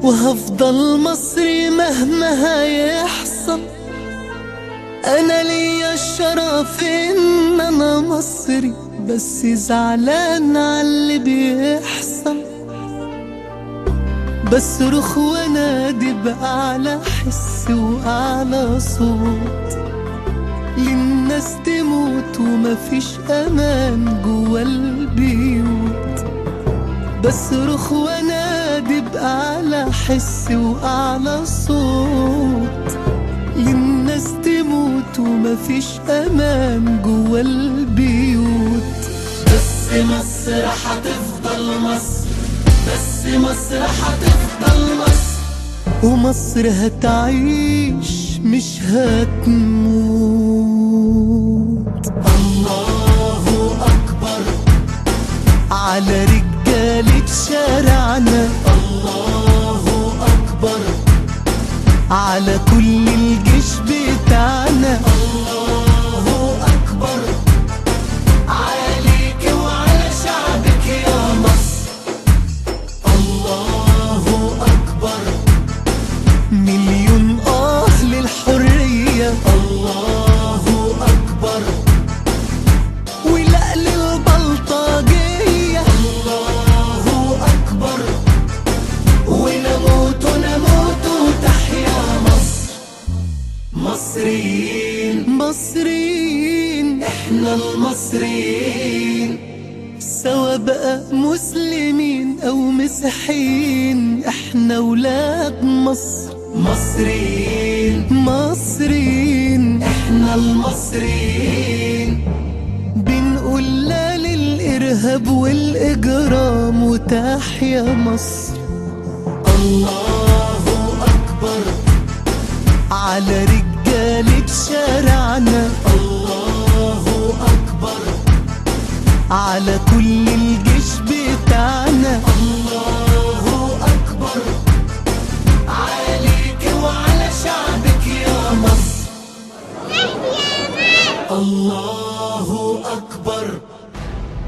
وهفضل مصري مهما هيحصل. انا ليا الشرف ان انا مصري، بس زعلان عاللي بيحصل. بصرخ وانادي بأعلى حس وأعلى صوت، للناس تموت ومفيش امان جوا البيوت. بصرخ وانادي بأعلى حس وأعلى صوت، للناس تموت ومفيش امان جوا البيوت. بس مصر هتفضل مصر، بس مصر هتفضل مصر، ومصر هتعيش مش هتموت. الله أكبر على رجالة شارعنا، الله أكبر على كل الجيش بتاعنا، الله أكبر عليك وعلى شعبك يا مصر. الله أكبر مليون للحرية، الله أكبر ولا للبلطجية، الله أكبر ونموت ونموت وتحيا مصر. مصريين مصريين احنا المصريين، سوا بقى مسلمين او مسيحيين، احنا ولاد مصر. مصريين مصريين احنا المصريين، بنقول لا للإرهاب والإجرام وتحيا مصر. الله أكبر على رجالة شارعنا، الله أكبر على كل الجيش بتاعنا، الله أكبر عليك وعلى شعبك يا مصر. الله